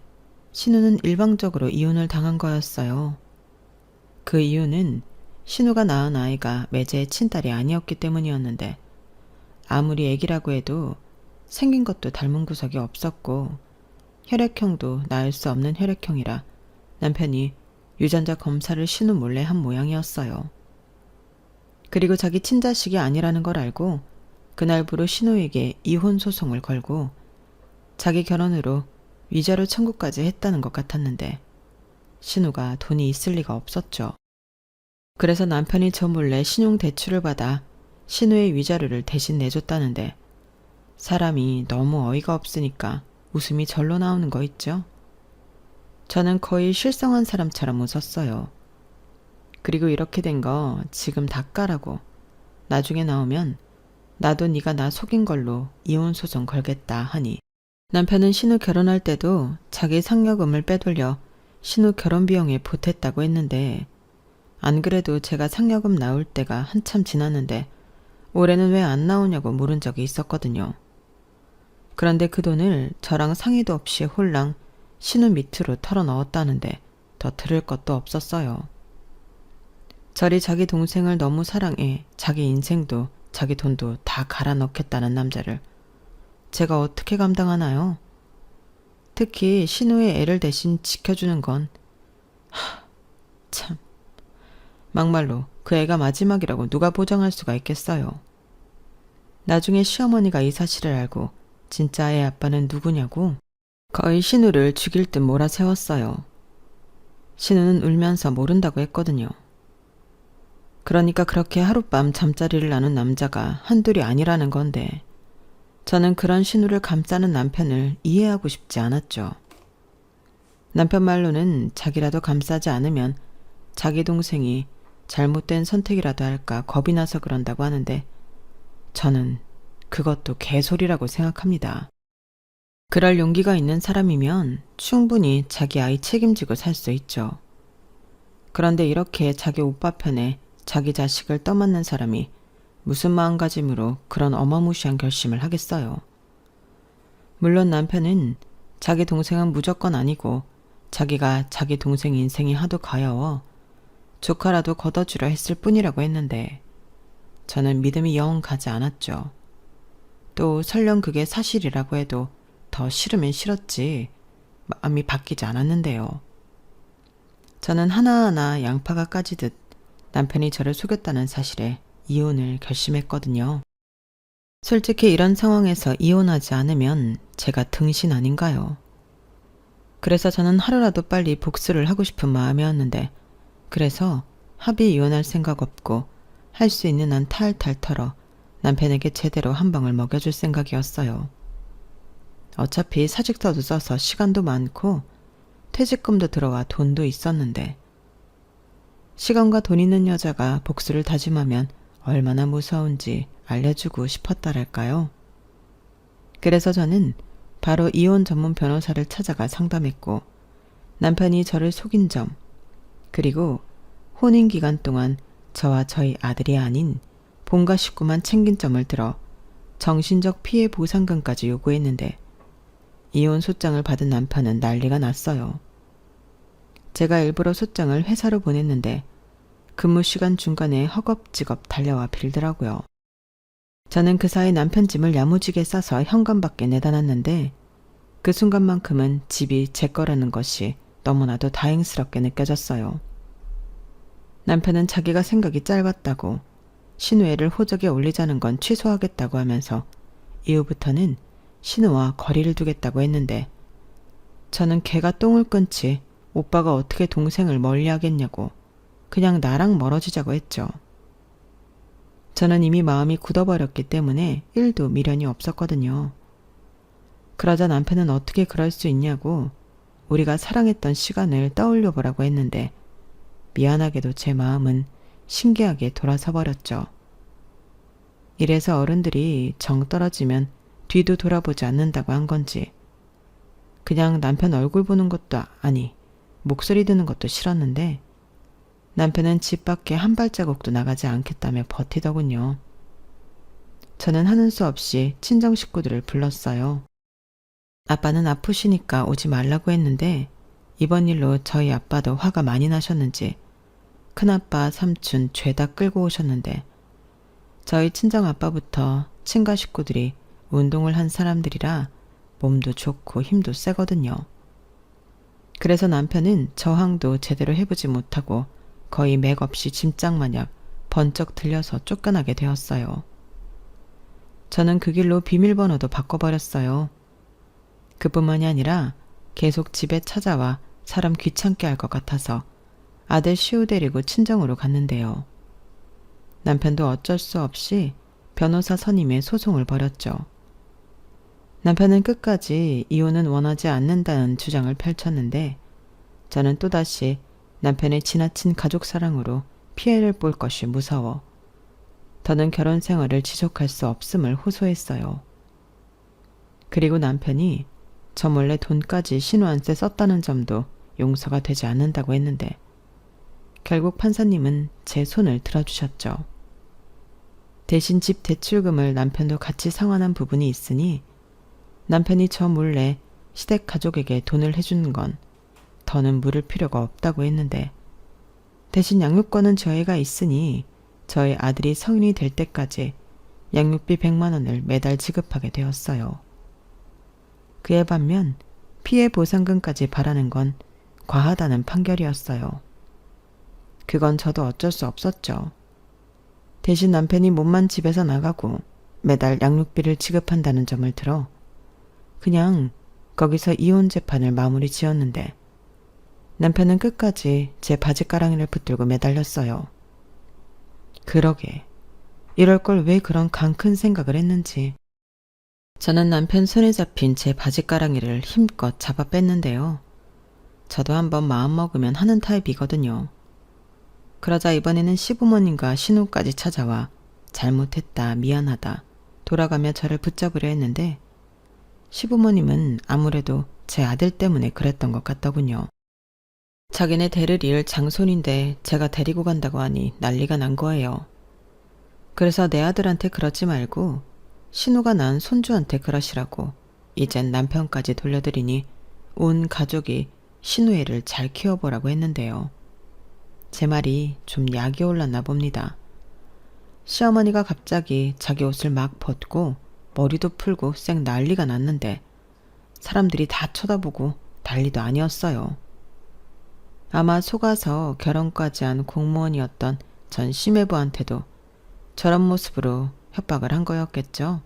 신우는 일방적으로 이혼을 당한 거였어요. 그 이유는 신우가 낳은 아이가 매제의 친딸이 아니었기 때문이었는데 아무리 애기라고 해도 생긴 것도 닮은 구석이 없었고 혈액형도 낳을 수 없는 혈액형이라 남편이 유전자 검사를 신우 몰래 한 모양이었어요. 그리고 자기 친자식이 아니라는 걸 알고 그날부로 신우에게 이혼 소송을 걸고 자기 결혼으로 위자료 청구까지 했다는 것 같았는데 신우가 돈이 있을 리가 없었죠. 그래서 남편이 저 몰래 신용대출을 받아 신우의 위자료를 대신 내줬다는데 사람이 너무 어이가 없으니까 웃음이 절로 나오는 거 있죠. 저는 거의 실성한 사람처럼 웃었어요. 그리고 이렇게 된 거 지금 다 까라고 나중에 나오면 나도 네가 나 속인 걸로 이혼소송 걸겠다 하니 남편은 신우 결혼할 때도 자기 상여금을 빼돌려 신우 결혼 비용에 보탰다고 했는데 안 그래도 제가 상여금 나올 때가 한참 지났는데 올해는 왜 안 나오냐고 물은 적이 있었거든요. 그런데 그 돈을 저랑 상의도 없이 홀랑 신우 밑으로 털어 넣었다는데 더 들을 것도 없었어요. 저리 자기 동생을 너무 사랑해 자기 인생도 자기 돈도 다 갈아 넣겠다는 남자를 제가 어떻게 감당하나요? 특히 신우의 애를 대신 지켜주는 건 참 막말로 그 애가 마지막이라고 누가 보장할 수가 있겠어요. 나중에 시어머니가 이 사실을 알고 진짜 애 아빠는 누구냐고 거의 신우를 죽일 듯 몰아세웠어요. 신우는 울면서 모른다고 했거든요. 그러니까 그렇게 하룻밤 잠자리를 나눈 남자가 한둘이 아니라는 건데 저는 그런 신우를 감싸는 남편을 이해하고 싶지 않았죠. 남편 말로는 자기라도 감싸지 않으면 자기 동생이 잘못된 선택이라도 할까 겁이 나서 그런다고 하는데 저는 그것도 개소리라고 생각합니다. 그럴 용기가 있는 사람이면 충분히 자기 아이 책임지고 살 수 있죠. 그런데 이렇게 자기 오빠 편에 자기 자식을 떠맡는 사람이 무슨 마음가짐으로 그런 어마무시한 결심을 하겠어요. 물론 남편은 자기 동생은 무조건 아니고 자기가 자기 동생 인생이 하도 가여워 조카라도 걷어주려 했을 뿐이라고 했는데 저는 믿음이 영 가지 않았죠. 또 설령 그게 사실이라고 해도 더 싫으면 싫었지 마음이 바뀌지 않았는데요. 저는 하나하나 양파가 까지듯 남편이 저를 속였다는 사실에 이혼을 결심했거든요. 솔직히 이런 상황에서 이혼하지 않으면 제가 등신 아닌가요? 그래서 저는 하루라도 빨리 복수를 하고 싶은 마음이었는데 그래서 합의 이혼할 생각 없고 할 수 있는 한 탈탈 털어 남편에게 제대로 한 방을 먹여줄 생각이었어요. 어차피 사직서도 써서 시간도 많고 퇴직금도 들어와 돈도 있었는데 시간과 돈 있는 여자가 복수를 다짐하면 얼마나 무서운지 알려주고 싶었다랄까요. 그래서 저는 바로 이혼 전문 변호사를 찾아가 상담했고 남편이 저를 속인 점 그리고 혼인 기간 동안 저와 저희 아들이 아닌 본가 식구만 챙긴 점을 들어 정신적 피해 보상금까지 요구했는데 이혼 소장을 받은 남편은 난리가 났어요. 제가 일부러 소장을 회사로 보냈는데 근무 시간 중간에 허겁지겁 달려와 빌더라고요. 저는 그 사이 남편 짐을 야무지게 싸서 현관 밖에 내다 놨는데 그 순간만큼은 집이 제 거라는 것이 너무나도 다행스럽게 느껴졌어요. 남편은 자기가 생각이 짧았다고 신우애를 호적에 올리자는 건 취소하겠다고 하면서 이후부터는 신우와 거리를 두겠다고 했는데 저는 걔가 똥을 끊지 오빠가 어떻게 동생을 멀리하겠냐고 그냥 나랑 멀어지자고 했죠. 저는 이미 마음이 굳어버렸기 때문에 1도 미련이 없었거든요. 그러자 남편은 어떻게 그럴 수 있냐고 우리가 사랑했던 시간을 떠올려 보라고 했는데 미안하게도 제 마음은 신기하게 돌아서 버렸죠. 이래서 어른들이 정 떨어지면 뒤도 돌아보지 않는다고 한 건지 그냥 남편 얼굴 보는 것도 아니 목소리 듣는 것도 싫었는데 남편은 집 밖에 한 발자국도 나가지 않겠다며 버티더군요. 저는 하는 수 없이 친정 식구들을 불렀어요. 아빠는 아프시니까 오지 말라고 했는데 이번 일로 저희 아빠도 화가 많이 나셨는지 큰아빠, 삼촌 죄다 끌고 오셨는데 저희 친정아빠부터 친가 식구들이 운동을 한 사람들이라 몸도 좋고 힘도 세거든요. 그래서 남편은 저항도 제대로 해보지 못하고 거의 맥없이 짐짝마냥 번쩍 들려서 쫓겨나게 되었어요. 저는 그 길로 비밀번호도 바꿔버렸어요. 그뿐만이 아니라 계속 집에 찾아와 사람 귀찮게 할 것 같아서 아들 시우 데리고 친정으로 갔는데요. 남편도 어쩔 수 없이 변호사 선임의 소송을 벌였죠. 남편은 끝까지 이혼은 원하지 않는다는 주장을 펼쳤는데 저는 또다시 남편의 지나친 가족 사랑으로 피해를 볼 것이 무서워 더는 결혼 생활을 지속할 수 없음을 호소했어요. 그리고 남편이 저 몰래 돈까지 신우한테 썼다는 점도 용서가 되지 않는다고 했는데 결국 판사님은 제 손을 들어주셨죠. 대신 집 대출금을 남편도 같이 상환한 부분이 있으니 남편이 저 몰래 시댁 가족에게 돈을 해주는 건 더는 물을 필요가 없다고 했는데 대신 양육권은 저희가 있으니 저희 아들이 성인이 될 때까지 양육비 100만 원을 매달 지급하게 되었어요. 그에 반면 피해 보상금까지 바라는 건 과하다는 판결이었어요. 그건 저도 어쩔 수 없었죠. 대신 남편이 몸만 집에서 나가고 매달 양육비를 지급한다는 점을 들어 그냥 거기서 이혼 재판을 마무리 지었는데 남편은 끝까지 제 바지가랑이를 붙들고 매달렸어요. 그러게 이럴 걸 왜 그런 강 큰 생각을 했는지. 저는 남편 손에 잡힌 제 바지가랑이를 힘껏 잡아 뺐는데요. 저도 한번 마음먹으면 하는 타입이거든요. 그러자 이번에는 시부모님과 신우까지 찾아와 잘못했다, 미안하다, 돌아가며 저를 붙잡으려 했는데 시부모님은 아무래도 제 아들 때문에 그랬던 것 같더군요. 자기네 데리릴 장손인데 제가 데리고 간다고 하니 난리가 난 거예요. 그래서 내 아들한테 그러지 말고 신우가 낳은 손주한테 그러시라고 이젠 남편까지 돌려드리니 온 가족이 신우 애를 잘 키워보라고 했는데요. 제 말이 좀 약이 올랐나 봅니다. 시어머니가 갑자기 자기 옷을 막 벗고 머리도 풀고 쌩 난리가 났는데 사람들이 다 쳐다보고 난리도 아니었어요. 아마 속아서 결혼까지 한 공무원이었던 전 심해부한테도 저런 모습으로 협박을 한 거였겠죠.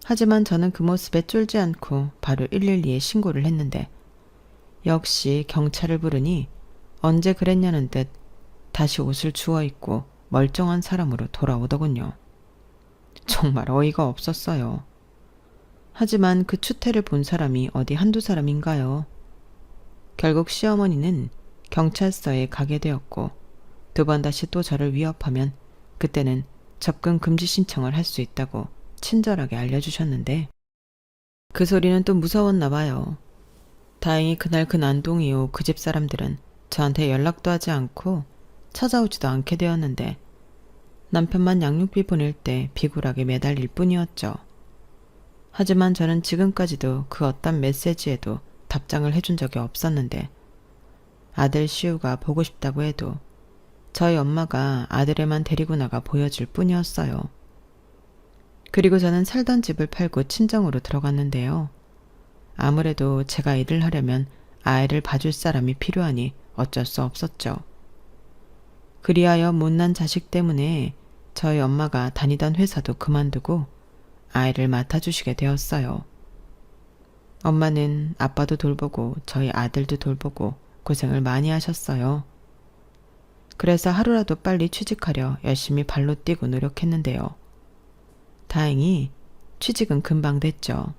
하지만 저는 그 모습에 쫄지 않고 바로 112에 신고를 했는데 역시 경찰을 부르니 언제 그랬냐는 듯 다시 옷을 주워 입고 멀쩡한 사람으로 돌아오더군요. 정말 어이가 없었어요. 하지만 그 추태를 본 사람이 어디 한두 사람인가요? 결국 시어머니는 경찰서에 가게 되었고 2번 다시 또 저를 위협하면 그때는 접근 금지 신청을 할 수 있다고 친절하게 알려주셨는데 그 소리는 또 무서웠나 봐요. 다행히 그날 그 난동 이후 그 집 사람들은 저한테 연락도 하지 않고 찾아오지도 않게 되었는데 남편만 양육비 보낼 때 비굴하게 매달릴 뿐이었죠. 하지만 저는 지금까지도 그 어떤 메시지에도 답장을 해준 적이 없었는데 아들 시우가 보고 싶다고 해도 저희 엄마가 아들애만 데리고 나가 보여줄 뿐이었어요. 그리고 저는 살던 집을 팔고 친정으로 들어갔는데요. 아무래도 제가 일을 하려면 아이를 봐줄 사람이 필요하니 어쩔 수 없었죠. 그리하여 못난 자식 때문에 저희 엄마가 다니던 회사도 그만두고 아이를 맡아주시게 되었어요. 엄마는 아빠도 돌보고 저희 아들도 돌보고 고생을 많이 하셨어요. 그래서 하루라도 빨리 취직하려 열심히 발로 뛰고 노력했는데요. 다행히 취직은 금방 됐죠.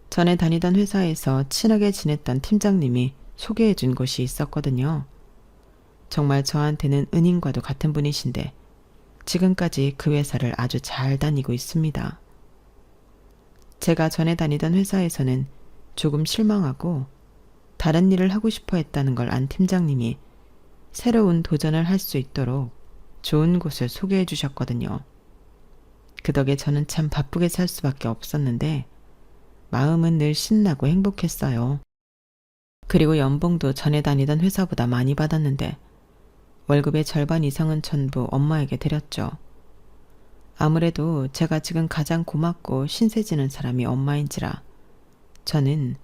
전에 다니던 회사에서 친하게 지냈던 팀장님이 소개해준 곳이 있었거든요. 정말 저한테는 은인과도 같은 분이신데 지금까지 그 회사를 아주 잘 다니고 있습니다. 제가 전에 다니던 회사에서는 조금 실망하고 다른 일을 하고 싶어 했다는 걸 안 팀장님이 새로운 도전을 할 수 있도록 좋은 곳을 소개해 주셨거든요. 그 덕에 저는 참 바쁘게 살 수밖에 없었는데 마음은 늘 신나고 행복했어요. 그리고 연봉도 전에 다니던 회사보다 많이 받았는데 월급의 절반 이상은 전부 엄마에게 드렸죠. 아무래도 제가 지금 가장 고맙고 신세지는 사람이 엄마인지라 저는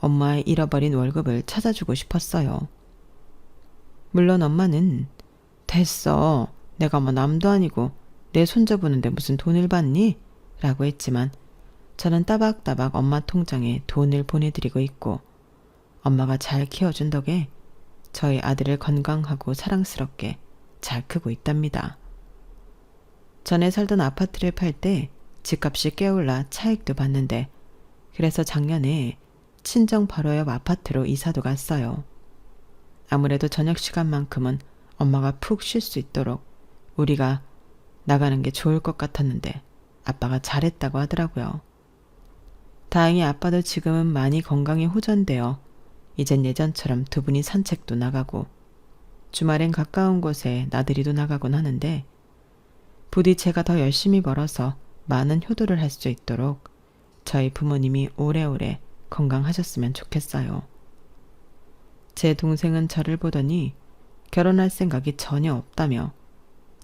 엄마의 잃어버린 월급을 찾아주고 싶었어요. 물론 엄마는 됐어. 내가 뭐 남도 아니고 내 손자 보는데 무슨 돈을 받니? 라고 했지만 저는 따박따박 엄마 통장에 돈을 보내드리고 있고 엄마가 잘 키워준 덕에 저희 아들을 건강하고 사랑스럽게 잘 크고 있답니다. 전에 살던 아파트를 팔 때 집값이 꽤 올라 차익도 봤는데 그래서 작년에 친정 바로 옆 아파트로 이사도 갔어요. 아무래도 저녁 시간만큼은 엄마가 푹 쉴 수 있도록 우리가 나가는 게 좋을 것 같았는데 아빠가 잘했다고 하더라고요. 다행히 아빠도 지금은 많이 건강이 호전되어 이젠 예전처럼 2분이 산책도 나가고 주말엔 가까운 곳에 나들이도 나가곤 하는데 부디 제가 더 열심히 벌어서 많은 효도를 할 수 있도록 저희 부모님이 오래오래 건강하셨으면 좋겠어요. 제 동생은 저를 보더니 결혼할 생각이 전혀 없다며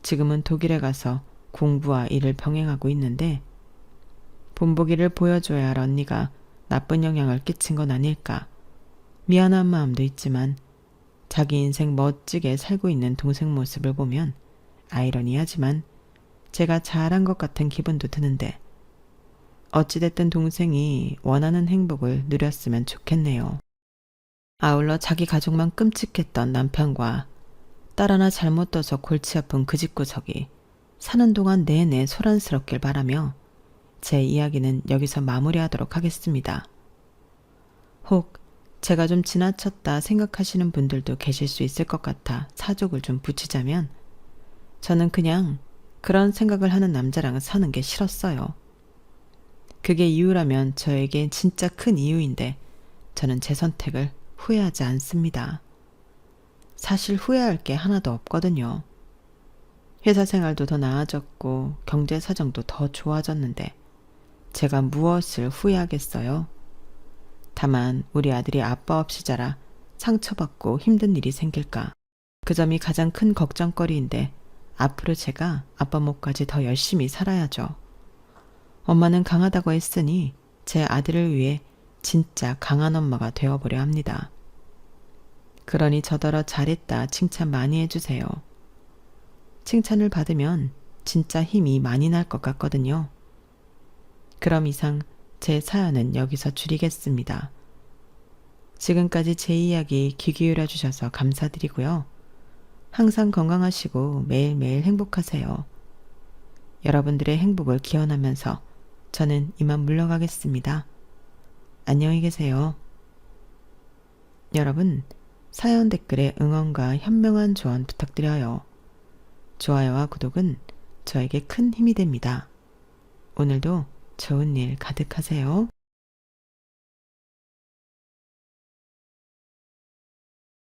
지금은 독일에 가서 공부와 일을 병행하고 있는데 본보기를 보여줘야 할 언니가 나쁜 영향을 끼친 건 아닐까 미안한 마음도 있지만 자기 인생 멋지게 살고 있는 동생 모습을 보면 아이러니하지만 제가 잘한 것 같은 기분도 드는데 어찌됐든 동생이 원하는 행복을 누렸으면 좋겠네요. 아울러 자기 가족만 끔찍했던 남편과 딸 하나 잘못 둬서 골치 아픈 그 집구석이 사는 동안 내내 소란스럽길 바라며 제 이야기는 여기서 마무리하도록 하겠습니다. 혹 제가 좀 지나쳤다 생각하시는 분들도 계실 수 있을 것 같아 사족을 좀 붙이자면 저는 그냥 그런 생각을 하는 남자랑 사는 게 싫었어요. 그게 이유라면 저에게 진짜 큰 이유인데 저는 제 선택을 후회하지 않습니다. 사실 후회할 게 하나도 없거든요. 회사 생활도 더 나아졌고 경제 사정도 더 좋아졌는데 제가 무엇을 후회하겠어요? 다만 우리 아들이 아빠 없이 자라 상처받고 힘든 일이 생길까. 그 점이 가장 큰 걱정거리인데 앞으로 제가 아빠 몫까지 더 열심히 살아야죠. 엄마는 강하다고 했으니 제 아들을 위해 진짜 강한 엄마가 되어보려 합니다. 그러니 저더러 잘했다 칭찬 많이 해주세요. 칭찬을 받으면 진짜 힘이 많이 날 것 같거든요. 그럼 이상 제 사연은 여기서 줄이겠습니다. 지금까지 제 이야기 귀 기울여 주셔서 감사드리고요. 항상 건강하시고 매일매일 행복하세요. 여러분들의 행복을 기원하면서 저는 이만 물러가겠습니다. 안녕히 계세요. 여러분, 사연 댓글에 응원과 현명한 조언 부탁드려요. 좋아요와 구독은 저에게 큰 힘이 됩니다. 오늘도 좋은 일 가득하세요.